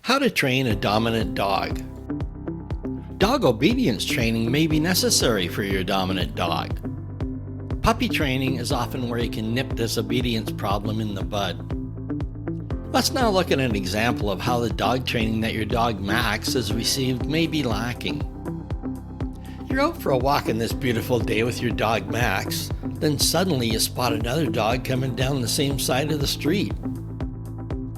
How to train a dominant dog. Dog obedience training may be necessary for your dominant dog. Puppy training is often where you can nip this obedience problem in the bud. Let's now look at an example of how the dog training that your dog Max has received may be lacking. You're out for a walk on this beautiful day with your dog Max, then suddenly you spot another dog coming down the same side of the street.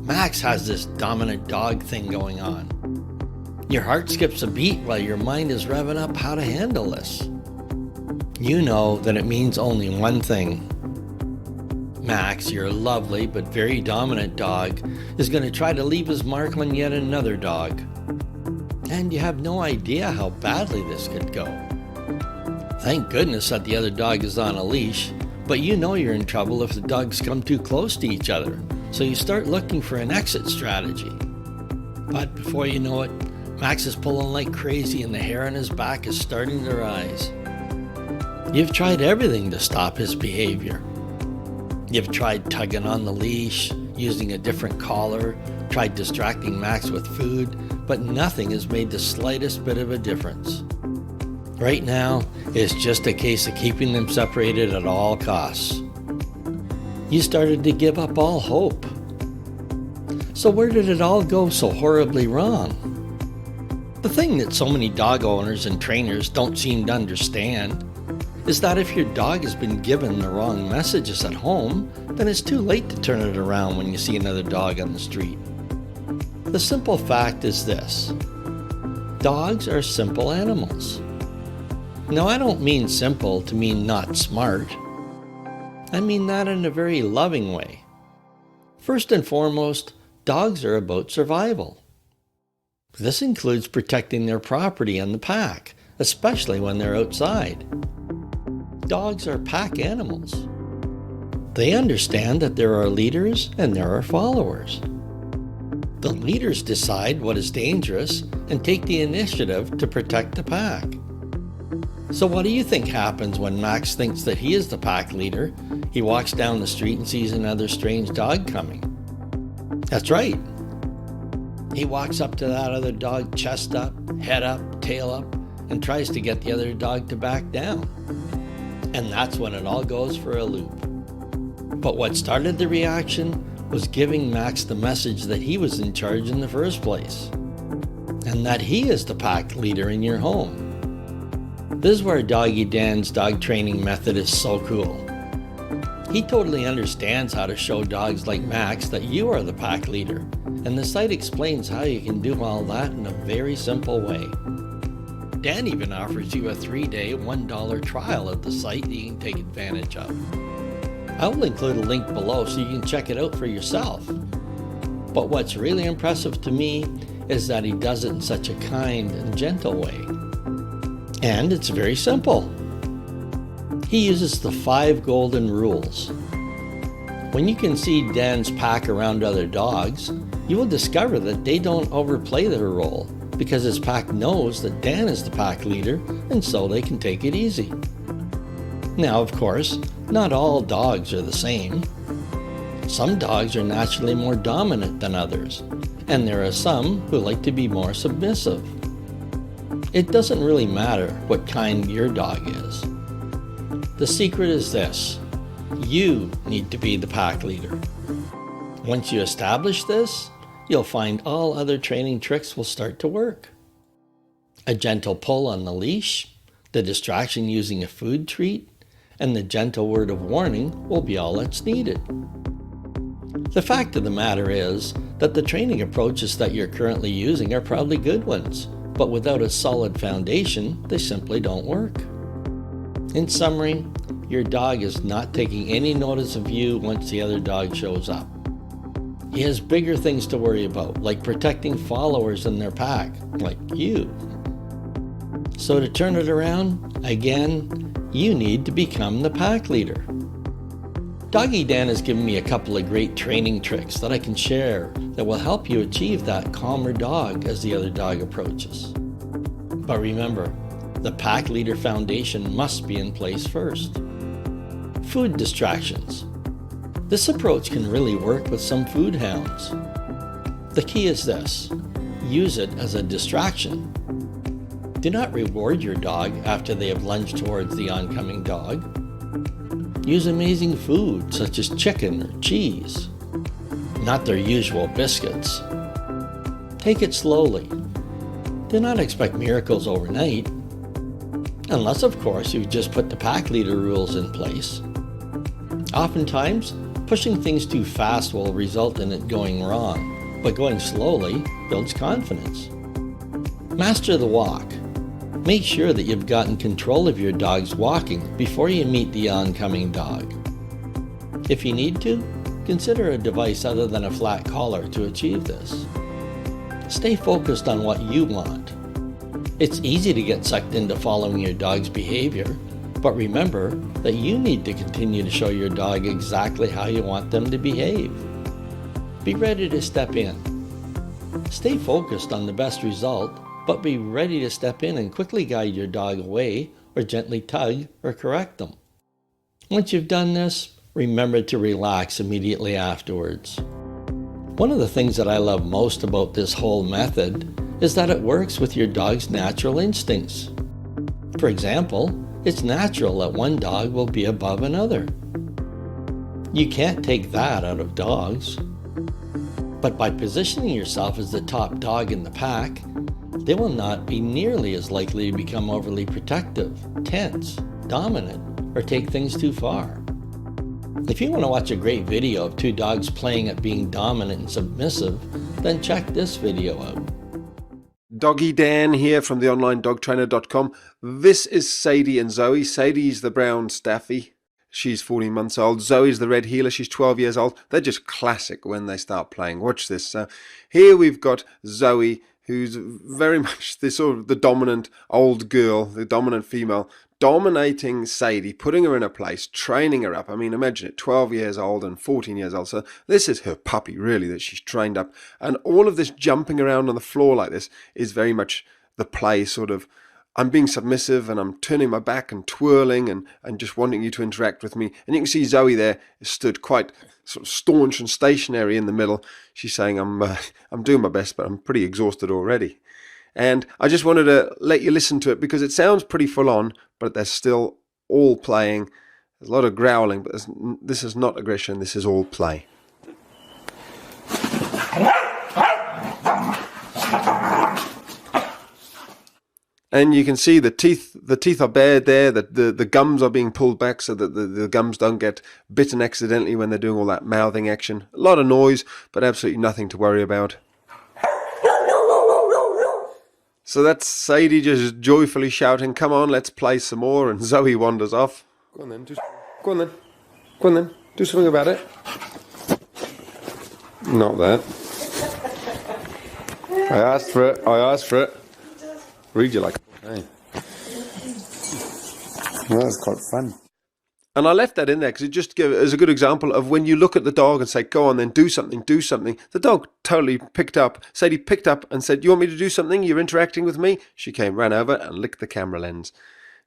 Max has this dominant dog thing going on. Your heart skips a beat while your mind is revving up how to handle this. You know that it means only one thing. Max, your lovely but very dominant dog, is going to try to leave his mark on yet another dog. And you have no idea how badly this could go. Thank goodness that the other dog is on a leash, but you know you're in trouble if the dogs come too close to each other, so you start looking for an exit strategy. But before you know it, Max is pulling like crazy and the hair on his back is starting to rise. You've tried everything to stop his behavior. You've tried tugging on the leash, using a different collar, tried distracting Max with food, but nothing has made the slightest bit of a difference. Right now, it's just a case of keeping them separated at all costs. You started to give up all hope. So where did it all go so horribly wrong? The thing that so many dog owners and trainers don't seem to understand is that if your dog has been given the wrong messages at home, then it's too late to turn it around when you see another dog on the street. The simple fact is this: dogs are simple animals. Now, I don't mean simple to mean not smart. I mean that in a very loving way. First and foremost, dogs are about survival. This includes protecting their property and the pack, especially when they're outside. Dogs are pack animals. They understand that there are leaders and there are followers. The leaders decide what is dangerous and take the initiative to protect the pack. So what do you think happens when Max thinks that he is the pack leader? He walks down the street and sees another strange dog coming. That's right. He walks up to that other dog, chest up, head up, tail up, and tries to get the other dog to back down. And that's when it all goes for a loop. But what started the reaction was giving Max the message that he was in charge in the first place, and that he is the pack leader in your home. This is where Doggy Dan's dog training method is so cool. He totally understands how to show dogs like Max that you are the pack leader, and the site explains how you can do all that in a very simple way. Dan even offers you a 3-day, $1 trial of the site that you can take advantage of. I will include a link below so you can check it out for yourself. But what's really impressive to me is that he does it in such a kind and gentle way. And it's very simple. He uses the 5 golden rules. When you can see Dan's pack around other dogs, you will discover that they don't overplay their role, because his pack knows that Dan is the pack leader, and so they can take it easy. Now, of course, not all dogs are the same. Some dogs are naturally more dominant than others, and there are some who like to be more submissive. It doesn't really matter what kind your dog is. The secret is this: you need to be the pack leader. Once you establish this, you'll find all other training tricks will start to work. A gentle pull on the leash, the distraction using a food treat, and the gentle word of warning will be all that's needed. The fact of the matter is that the training approaches that you're currently using are probably good ones, but without a solid foundation, they simply don't work. In summary, your dog is not taking any notice of you once the other dog shows up. He has bigger things to worry about, like protecting followers in their pack, like you. So to turn it around, again, you need to become the pack leader. Doggy Dan has given me a couple of great training tricks that I can share that will help you achieve that calmer dog as the other dog approaches. But remember, the pack leader foundation must be in place first. Food distractions. This approach can really work with some food hounds. The key is this: use it as a distraction. Do not reward your dog after they have lunged towards the oncoming dog. Use amazing food such as chicken or cheese, not their usual biscuits. Take it slowly. Do not expect miracles overnight, unless of course you've just put the pack leader rules in place. Oftentimes, pushing things too fast will result in it going wrong, but going slowly builds confidence. Master the walk. Make sure that you've gotten control of your dog's walking before you meet the oncoming dog. If you need to, consider a device other than a flat collar to achieve this. Stay focused on what you want. It's easy to get sucked into following your dog's behavior, but remember that you need to continue to show your dog exactly how you want them to behave. Be ready to step in. Stay focused on the best result, but be ready to step in and quickly guide your dog away or gently tug or correct them. Once you've done this, remember to relax immediately afterwards. One of the things that I love most about this whole method is that it works with your dog's natural instincts. For example, it's natural that one dog will be above another. You can't take that out of dogs. But by positioning yourself as the top dog in the pack, they will not be nearly as likely to become overly protective, tense, dominant, or take things too far. If you want to watch a great video of two dogs playing at being dominant and submissive, then check this video out. Doggy Dan here from theonlinedogtrainer.com. This is Sadie and Zoe. Sadie's the brown staffy. She's 14 months old. Zoe's the red heeler. She's 12 years old. They're just classic when they start playing. Watch this. So here we've got Zoe, who's very much the sort of the dominant old girl, the dominant female, dominating Sadie, putting her in a place, training her up. I mean, imagine it, 12 years old and 14 years old. So this is her puppy, really, that she's trained up. And all of this jumping around on the floor like this is very much the play sort of, I'm being submissive and I'm turning my back and twirling and just wanting you to interact with me. And you can see Zoe there stood quite sort of staunch and stationary in the middle. She's saying, I'm doing my best, but I'm pretty exhausted already. And I just wanted to let you listen to it because it sounds pretty full on, but they're still all playing. There's a lot of growling, but this is not aggression. This is all play. And you can see the teeth are bared there, that the gums are being pulled back so that the gums don't get bitten accidentally when they're doing all that mouthing action. A lot of noise, but absolutely nothing to worry about. So that's Sadie just joyfully shouting, come on, let's play some more, and Zoe wanders off. Go on then, go on then. Go on then, do something about it. Not that. I asked for it. Read you like a hey. Well, that's quite fun. And I left that in there because it just gives as a good example of when you look at the dog and say, go on then, do something. The dog totally picked up. Sadie picked up and said, you want me to do something? You're interacting with me? She came, ran over and licked the camera lens.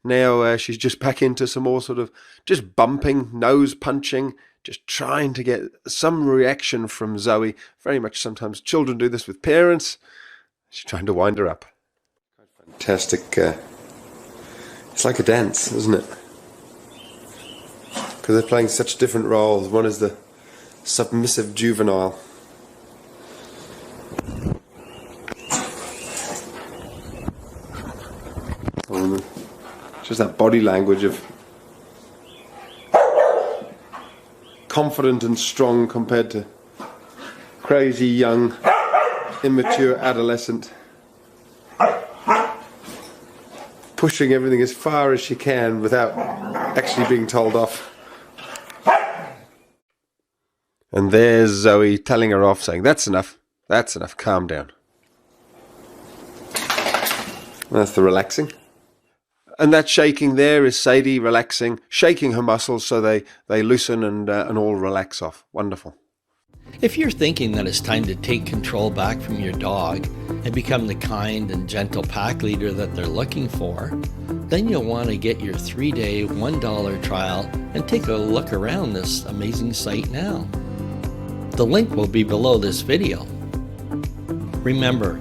Now she's just back into some more sort of just bumping, nose punching, just trying to get some reaction from Zoe. Very much sometimes children do this with parents. She's trying to wind her up. Fantastic. It's like a dance, isn't it? Because they're playing such different roles. One is the submissive juvenile. Just that body language of confident and strong compared to crazy young, immature adolescent. Pushing everything as far as she can without actually being told off. And there's Zoe telling her off, saying, that's enough, calm down. And that's the relaxing. And that shaking there is Sadie relaxing, shaking her muscles so they loosen and all relax off. Wonderful. If you're thinking that it's time to take control back from your dog and become the kind and gentle pack leader that they're looking for, then you'll want to get your 3-day $1 trial and take a look around this amazing site now. The link will be below this video. Remember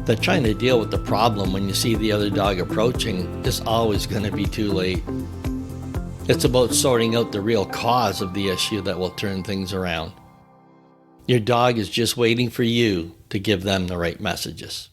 that trying to deal with the problem when you see the other dog approaching is always going to be too late. It's about sorting out the real cause of the issue that will turn things around. Your dog is just waiting for you to give them the right messages.